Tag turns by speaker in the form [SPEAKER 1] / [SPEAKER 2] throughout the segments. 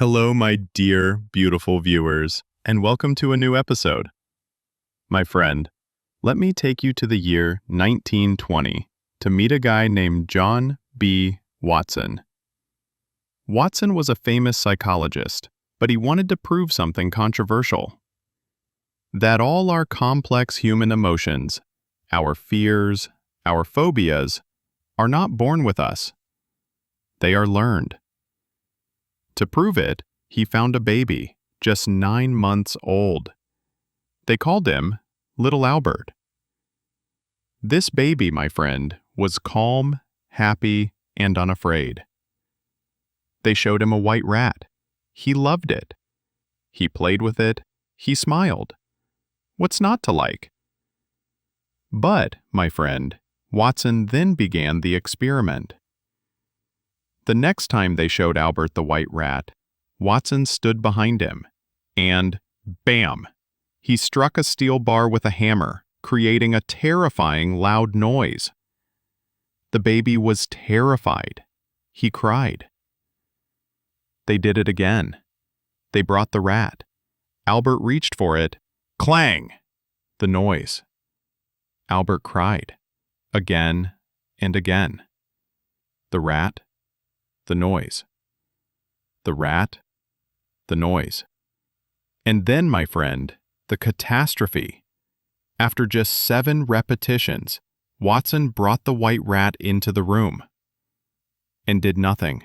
[SPEAKER 1] Hello, my dear, beautiful viewers, and welcome to a new episode. My friend, let me take you to the year 1920 to meet a guy named John B. Watson. Watson was a famous psychologist, but he wanted to prove something controversial. That all our complex human emotions, our fears, our phobias, are not born with us. They are learned. To prove it, he found a baby, just 9 months old. They called him Little Albert. This baby, my friend, was calm, happy, and unafraid. They showed him a white rat. He loved it. He played with it. He smiled. What's not to like? But, my friend, Watson then began the experiment. The next time they showed Albert the white rat, Watson stood behind him, and bam! He struck a steel bar with a hammer, creating a terrifying loud noise. The baby was terrified. He cried. They did it again. They brought the rat. Albert reached for it. Clang! The noise. Albert cried. Again and again. The rat. The noise. The rat. The noise. And then, my friend, the catastrophe. After just 7 repetitions, Watson brought the white rat into the room and did nothing.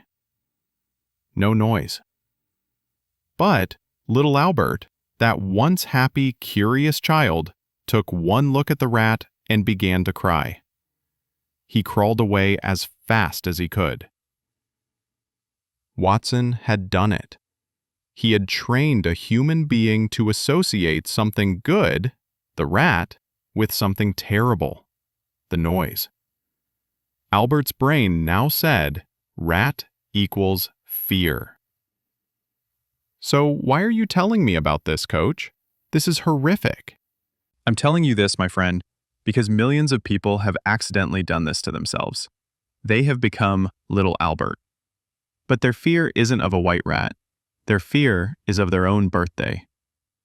[SPEAKER 1] No noise. But little Albert, that once happy, curious child, took one look at the rat and began to cry. He crawled away as fast as he could. Watson had done it. He had trained a human being to associate something good, the rat, with something terrible, the noise. Albert's brain now said, rat equals fear. So why are you telling me about this, Coach? This is horrific.
[SPEAKER 2] I'm telling you this, my friend, because millions of people have accidentally done this to themselves. They have become little Albert. But their fear isn't of a white rat. Their fear is of their own birthday.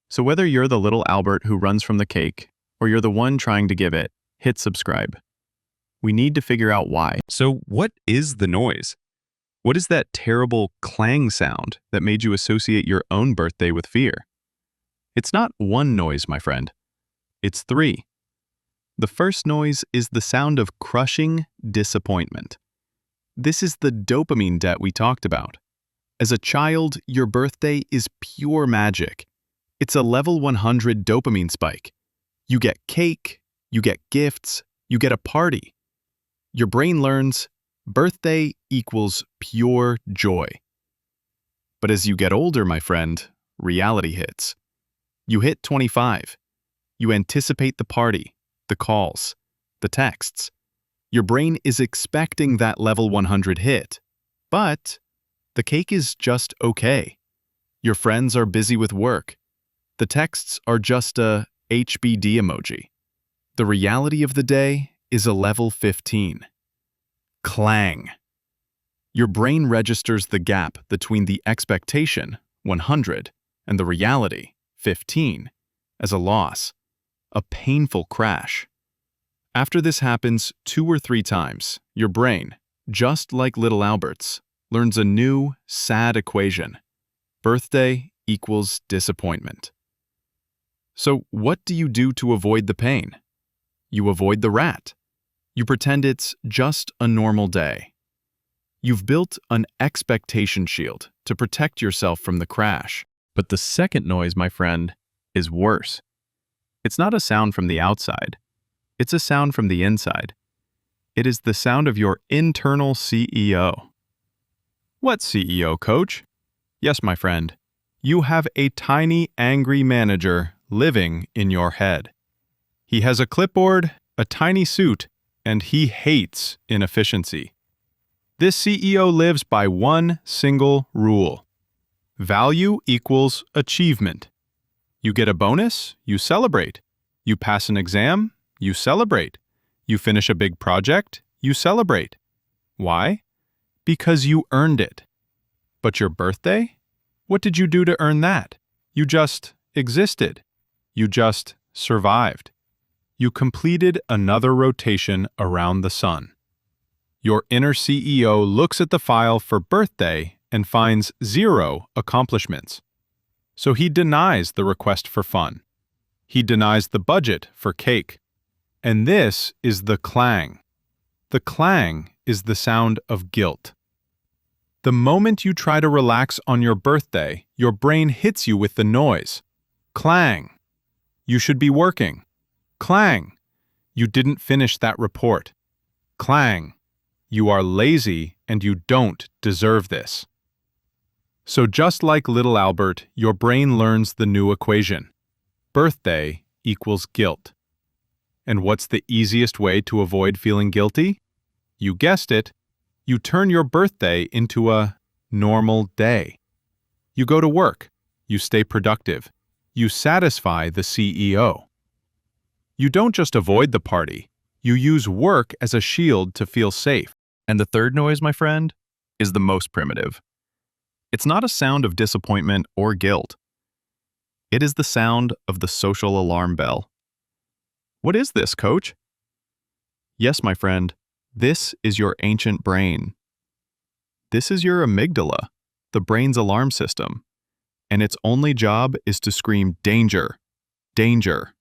[SPEAKER 2] So whether you're the little Albert who runs from the cake, or you're the one trying to give it, hit subscribe. We need to figure out why.
[SPEAKER 3] So what is the noise? What is that terrible clang sound that made you associate your own birthday with fear?
[SPEAKER 2] It's not one noise, my friend. It's 3. The first noise is the sound of crushing disappointment. This is the dopamine debt we talked about. As a child, your birthday is pure magic. It's a level 100 dopamine spike. You get cake, you get gifts, you get a party. Your brain learns birthday equals pure joy. But as you get older, my friend, reality hits. You hit 25. You anticipate the party, the calls, the texts. Your brain is expecting that level 100 hit, but the cake is just okay. Your friends are busy with work. The texts are just a HBD emoji. The reality of the day is a level 15. Clang. Your brain registers the gap between the expectation, 100, and the reality, 15, as a loss, a painful crash. After this happens 2 or 3 times, your brain, just like little Albert's, learns a new, sad equation. Birthday equals disappointment. So what do you do to avoid the pain? You avoid the rat. You pretend it's just a normal day. You've built an expectation shield to protect yourself from the crash. But the second noise, my friend, is worse. It's not a sound from the outside. It's a sound from the inside. It is the sound of your internal CEO. What CEO, Coach? Yes, my friend. You have a tiny, angry manager living in your head. He has a clipboard, a tiny suit, and he hates inefficiency. This CEO lives by one single rule. Value equals achievement. You get a bonus, you celebrate. You pass an exam, you celebrate. You finish a big project, you celebrate. Why? Because you earned it. But your birthday? What did you do to earn that? You just existed. You just survived. You completed another rotation around the sun. Your inner CEO looks at the file for birthday and finds 0 accomplishments. So he denies the request for fun. He denies the budget for cake. And this is the clang. The clang is the sound of guilt. The moment you try to relax on your birthday, your brain hits you with the noise. Clang. You should be working. Clang. You didn't finish that report. Clang. You are lazy and you don't deserve this. So just like little Albert, your brain learns the new equation. Birthday equals guilt. And what's the easiest way to avoid feeling guilty? You guessed it. You turn your birthday into a normal day. You go to work. You stay productive. You satisfy the CEO. You don't just avoid the party. You use work as a shield to feel safe.
[SPEAKER 3] And the third noise, my friend, is the most primitive. It's not a sound of disappointment or guilt. It is the sound of the social alarm bell. What is this, coach? Yes, my friend, this is your ancient brain. This is your amygdala, the brain's alarm system. And its only job is to scream danger, danger.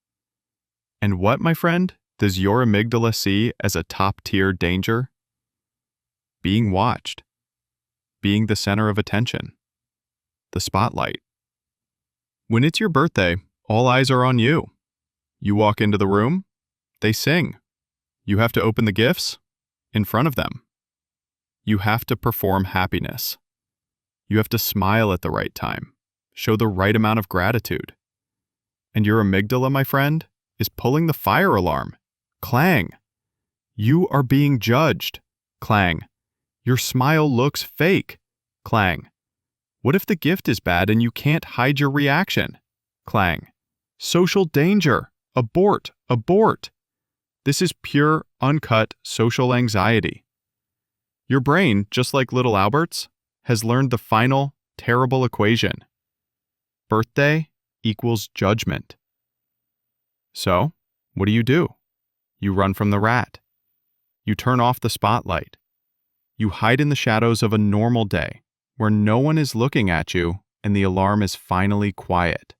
[SPEAKER 3] And what, my friend, does your amygdala see as a top-tier danger? Being watched. Being the center of attention. The spotlight. When it's your birthday, all eyes are on you. You walk into the room, they sing. You have to open the gifts in front of them. You have to perform happiness. You have to smile at the right time, show the right amount of gratitude. And your amygdala, my friend, is pulling the fire alarm. Clang. You are being judged. Clang. Your smile looks fake. Clang. What if the gift is bad and you can't hide your reaction? Clang. Social danger. Abort. Abort. This is pure, uncut social anxiety. Your brain, just like little Albert's, has learned the final, terrible equation. Birthday equals judgment. So, what do? You run from the rat. You turn off the spotlight. You hide in the shadows of a normal day, where no one is looking at you and the alarm is finally quiet.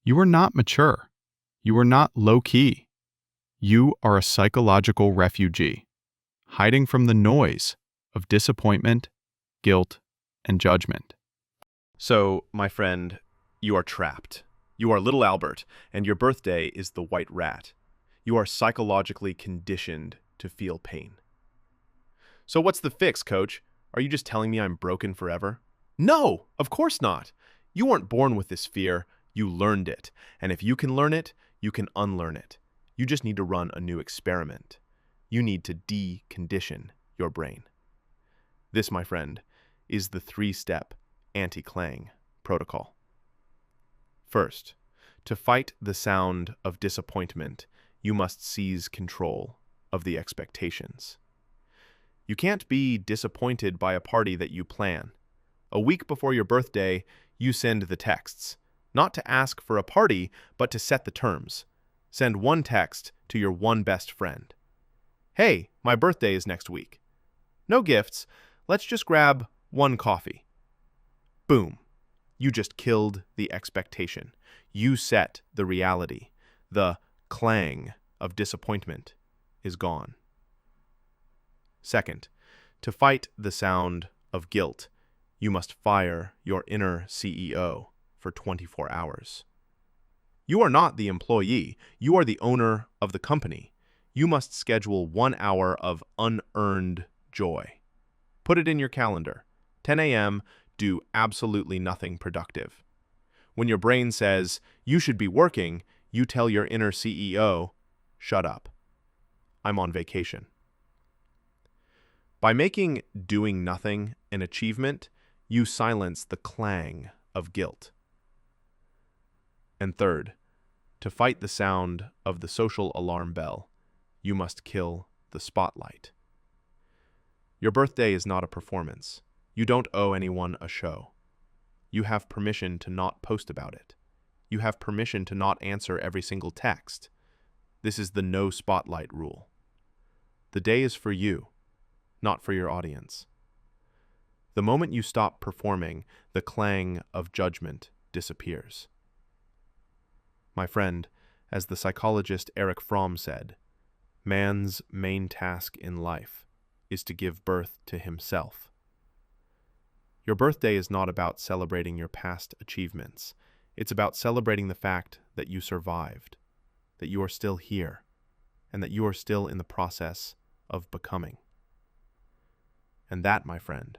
[SPEAKER 3] You are not mature. You are not low-key. You are a psychological refugee, hiding from the noise of disappointment, guilt, and judgment.
[SPEAKER 2] So, my friend, you are trapped. You are little Albert, and your birthday is the white rat. You are psychologically conditioned to feel pain. So what's the fix, coach? Are you just telling me I'm broken forever? No, of course not. You weren't born with this fear. You learned it. And if you can learn it, you can unlearn it. You just need to run a new experiment. You need to decondition your brain. This, my friend, is the 3-step anti-clang protocol. First, to fight the sound of disappointment, you must seize control of the expectations. You can't be disappointed by a party that you plan. A week before your birthday, you send the texts, not to ask for a party, but to set the terms. Send one text to your one best friend. Hey, my birthday is next week. No gifts, let's just grab one coffee. Boom. You just killed the expectation. You set the reality. The clang of disappointment is gone. Second, to fight the sound of guilt, you must fire your inner CEO for 24 hours. You are not the employee. You are the owner of the company. You must schedule 1 hour of unearned joy. Put it in your calendar. 10 a.m., do absolutely nothing productive. When your brain says, you should be working, you tell your inner CEO, shut up. I'm on vacation. By making doing nothing an achievement, you silence the clang of guilt. And third, to fight the sound of the social alarm bell, you must kill the spotlight. Your birthday is not a performance. You don't owe anyone a show.
[SPEAKER 3] You have permission to not post about it. You have permission to not answer every single text. This is the no spotlight rule. The day is for you, not for your audience. The moment you stop performing, the clang of judgment disappears. My friend, as the psychologist Erich Fromm said, man's main task in life is to give birth to himself. Your birthday is not about celebrating your past achievements. It's about celebrating the fact that you survived, that you are still here, and that you are still in the process of becoming. And that, my friend,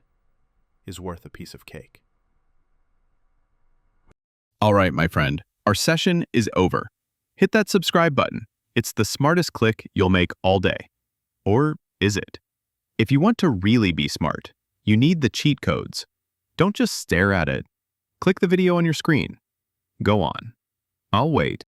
[SPEAKER 3] is worth a piece of cake.
[SPEAKER 2] All right, my friend, our session is over. Hit that subscribe button. It's the smartest click you'll make all day. Or is it? If you want to really be smart, you need the cheat codes. Don't just stare at it. Click the video on your screen. Go on. I'll wait.